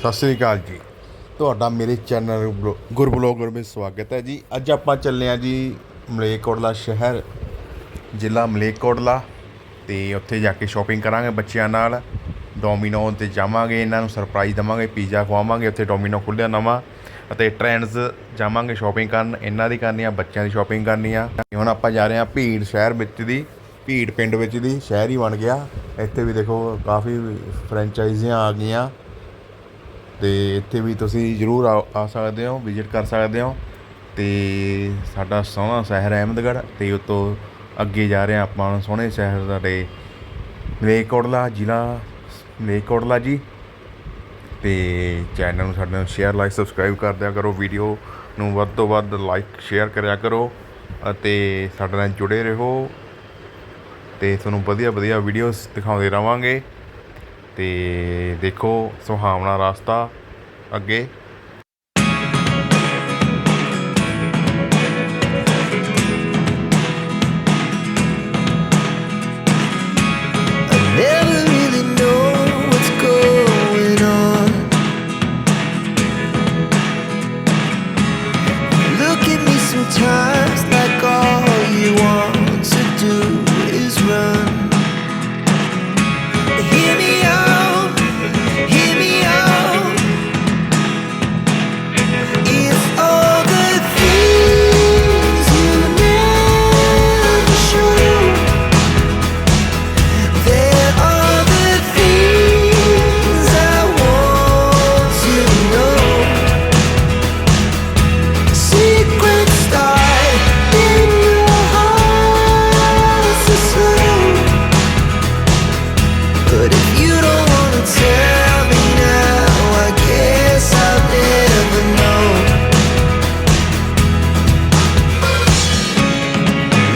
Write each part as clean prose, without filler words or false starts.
ਸਤਿ ਸ੍ਰੀ ਅਕਾਲ ਜੀ। ਤੁਹਾਡਾ ਮੇਰੇ ਚੈਨਲ ਗੁਰਬਲੌਗਰ ਵਿੱਚ ਸਵਾਗਤ ਹੈ ਜੀ। ਅੱਜ ਆਪਾਂ ਚੱਲੇ ਹਾਂ ਜੀ ਮਲੇਰਕੋਟਲਾ ਸ਼ਹਿਰ, ਜ਼ਿਲ੍ਹਾ ਮਲੇਰਕੋਟਲਾ, ਅਤੇ ਉੱਥੇ ਜਾ ਕੇ ਸ਼ੋਪਿੰਗ ਕਰਾਂਗੇ ਬੱਚਿਆਂ ਨਾਲ। ਡੋਮੀਨੋ 'ਤੇ ਜਾਵਾਂਗੇ, ਇਹਨਾਂ ਨੂੰ ਸਰਪ੍ਰਾਈਜ਼ ਦੇਵਾਂਗੇ, ਪੀਜ਼ਾ ਖਵਾਵਾਂਗੇ। ਉੱਥੇ ਡੋਮੀਨੋ ਖੁੱਲ੍ਹਿਆ ਨਵਾਂ, ਅਤੇ ਟ੍ਰੈਂਡਸ ਜਾਵਾਂਗੇ ਸ਼ੋਪਿੰਗ ਕਰਨ। ਇਹਨਾਂ ਦੀ ਕਰਨੀ ਆ, ਬੱਚਿਆਂ ਦੀ ਸ਼ੋਪਿੰਗ ਕਰਨੀ ਆ। ਹੁਣ ਆਪਾਂ ਜਾ ਰਹੇ ਹਾਂ ਭੀੜ ਸ਼ਹਿਰ ਵਿੱਚ ਦੀ, ਭੀੜ ਪਿੰਡ ਵਿੱਚ ਦੀ ਸ਼ਹਿਰ ਹੀ ਬਣ ਗਿਆ। ਇੱਥੇ ਵੀ ਦੇਖੋ ਕਾਫੀ ਫਰੈਂਚਾਈਜ਼ੀਆਂ ਆ ਗਈਆਂ, ਅਤੇ ਇੱਥੇ ਵੀ ਤੁਸੀਂ ਜ਼ਰੂਰ ਆ ਸਕਦੇ ਹੋ, ਵਿਜ਼ਿਟ ਕਰ ਸਕਦੇ ਹੋ। ਅਤੇ ਸਾਡਾ ਸੋਹਣਾ ਸ਼ਹਿਰ ਅਹਿਮਦਗੜ੍ਹ, ਅਤੇ ਉਤੋਂ ਅੱਗੇ ਜਾ ਰਹੇ ਹਾਂ ਆਪਾਂ ਸੋਹਣੇ ਸ਼ਹਿਰ ਸਾਡੇ ਮਲੇਰਕੋਟਲਾ, ਜ਼ਿਲ੍ਹਾ ਮਲੇਰਕੋਟਲਾ ਜੀ। ਅਤੇ ਚੈਨਲ ਨੂੰ ਸਾਡੇ ਨਾਲ ਸ਼ੇਅਰ, ਲਾਈਕ, ਸਬਸਕ੍ਰਾਈਬ ਕਰ ਦਿਆ ਕਰੋ। ਵੀਡੀਓ ਨੂੰ ਵੱਧ ਤੋਂ ਵੱਧ ਲਾਈਕ ਸ਼ੇਅਰ ਕਰਿਆ ਕਰੋ, ਅਤੇ ਸਾਡੇ ਨਾਲ ਜੁੜੇ ਰਹੋ, ਅਤੇ ਤੁਹਾਨੂੰ ਵਧੀਆ ਵਧੀਆ ਵੀਡੀਓਜ਼ ਦਿਖਾਉਂਦੇ ਰਹਾਂਗੇ। ਅਤੇ ਦੇਖੋ ਸੁਹਾਵਣਾ ਰਸਤਾ ਅੱਗੇ। Never really know what's going on. Look at me sometimes like all you want to do is run. Hear me out, hear me out. It's all the things you never show. There are the things I want to know. Secrets start in your heart so slow. But if you don't wanna tell me now, I guess I'll never know.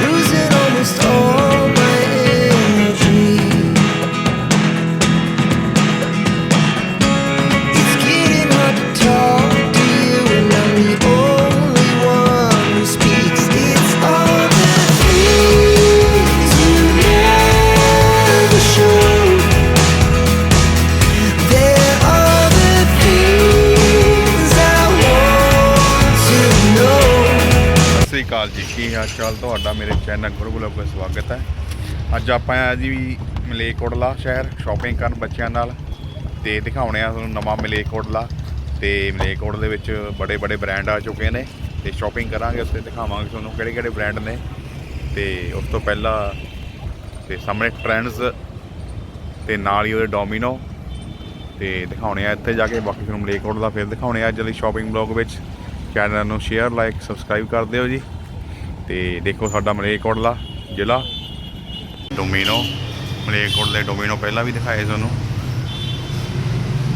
Losing almost all my energy. It's getting hard to talk to you, and I'm the only one who speaks. It's all the things you never show. There are the things I want to know. Sat Sri ਅਕਾਲ ਜੀ, ਕੀ ਹਾਲ ਚਾਲ? ਤੁਹਾਡਾ ਮੇਰੇ channel ਗੁਰਬਲੌਗ ਵਿੱਚ ਸਵਾਗਤ ਹੈ। ਅੱਜ ਆਪਾਂ ਆਏ ਜੀ ਮਲੇਰਕੋਟਲਾ ਸ਼ਹਿਰ ਸ਼ੋਪਿੰਗ ਕਰਨ ਬੱਚਿਆਂ ਨਾਲ, ਅਤੇ ਦਿਖਾਉਣੇ ਆ ਤੁਹਾਨੂੰ ਨਵਾਂ ਮਲੇਰਕੋਟਲਾ। ਅਤੇ ਮਲੇਰਕੋਟਲੇ ਵਿੱਚ ਬੜੇ ਬੜੇ ਬ੍ਰਾਂਡ ਆ ਚੁੱਕੇ ਨੇ, ਅਤੇ ਸ਼ੋਪਿੰਗ ਕਰਾਂਗੇ, ਉੱਥੇ ਦਿਖਾਵਾਂਗੇ ਤੁਹਾਨੂੰ ਕਿਹੜੇ ਕਿਹੜੇ ਬ੍ਰਾਂਡ ਨੇ। ਅਤੇ ਉਸ ਤੋਂ ਪਹਿਲਾਂ ਅਤੇ ਸਾਹਮਣੇ ਟ੍ਰੈਂਡਸ, ਅਤੇ ਨਾਲ ਹੀ ਉਹਦੇ ਡੋਮੀਨੋ, ਅਤੇ ਦਿਖਾਉਣੇ ਆ ਇੱਥੇ ਜਾ ਕੇ। ਬਾਕੀ ਤੁਹਾਨੂੰ ਮਲੇਰਕੋਟਲਾ ਫਿਰ ਦਿਖਾਉਣੇ ਆ ਅੱਜ ਲਈ ਸ਼ੋਪਿੰਗ ਬਲੌਗ ਵਿੱਚ। ਚੈਨਲ ਨੂੰ ਸ਼ੇਅਰ, ਲਾਈਕ, ਸਬਸਕ੍ਰਾਈਬ ਕਰ ਦਿਓ ਜੀ। ਅਤੇ ਦੇਖੋ ਸਾਡਾ ਮਲੇਰਕੋਟਲਾ ਜ਼ਿਲ੍ਹਾ ਡੋਮੀਨੋ, ਮਲੇਰਕੋਟਲੇ ਡੋਮੀਨੋ ਪਹਿਲਾਂ ਵੀ ਦਿਖਾਏ ਤੁਹਾਨੂੰ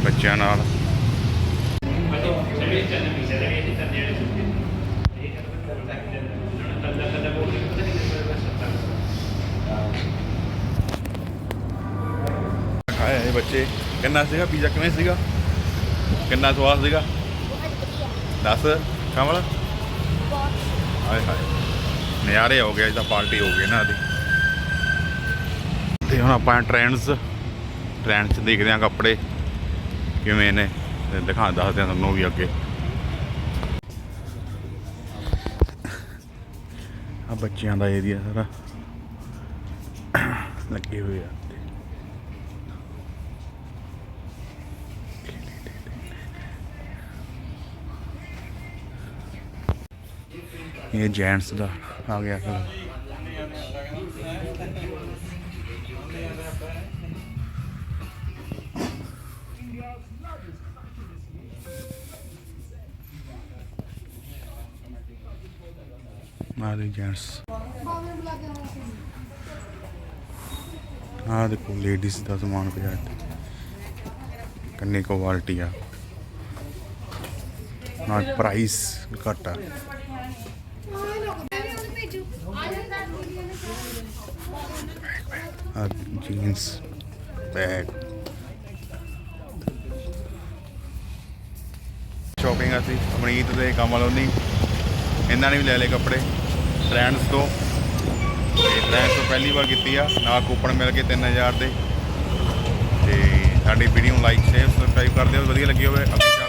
ਬੱਚਿਆਂ ਨਾਲ। ਖਾਏ ਇਹ ਬੱਚੇ। ਕਿੰਨਾ ਸੀਗਾ ਪੀਜ਼ਾ? ਕਿਵੇਂ ਸੀਗਾ? ਕਿੰਨਾ ਸਵਾਦ ਸੀਗਾ? ਦੱਸ ਕਮਲ। ਹਾਏ ਹਾਏ, ਨਜ਼ਾਰੇ ਹੋ ਗਏ ਅੱਜ ਤਾਂ, ਪਾਰਟੀ ਹੋ ਗਈ ਇਹਨਾਂ ਦੀ। ਅਤੇ ਹੁਣ ਆਪਾਂ ਟ੍ਰੈਂਡਸ ਦੇਖਦੇ ਹਾਂ ਕੱਪੜੇ ਕਿਵੇਂ ਨੇ, ਅਤੇ ਦੱਸਦੇ ਹਾਂ ਤੁਹਾਨੂੰ ਵੀ ਅੱਗੇ। ਆ ਬੱਚਿਆਂ ਦਾ ਏਰੀਆ ਸਾਰਾ ਲੱਗੇ ਹੋਏ ਆ। ਇਹ ਜੈਂਟਸ ਦਾ ਆ ਗਿਆ ਫਿਰ। ਆ ਦੇ ਜੈਂਟਸ, ਆ ਦੇਖੋ ਲੇਡੀਜ਼ ਦਾ ਸਮਾਨ ਪਿਆ ਇੱਥੇ, ਕਿੰਨੀ ਕੁਆਲਿਟੀ ਆ, ਨਾਲ ਪ੍ਰਾਈਸ ਘੱਟ ਆ। जीन्स बैग शॉपिंग असी अमनीत दे कमल होनी इन्होंने भी ले ले कपड़े ट्रेंड्स तो ट्रेंड्स तो पहली बार की ना कूपन मिल गए 3000 के। ਸਾਡੀ ਵੀਡੀਓ ਨੂੰ ਲਾਈਕ ਸ਼ੇਅਰ ਸਬਸਕ੍ਰਾਈਬ ਕਰ ਦਿਓ ਵਧੀਆ ਲੱਗੀ ਹੋਵੇ ਅੱਗੇ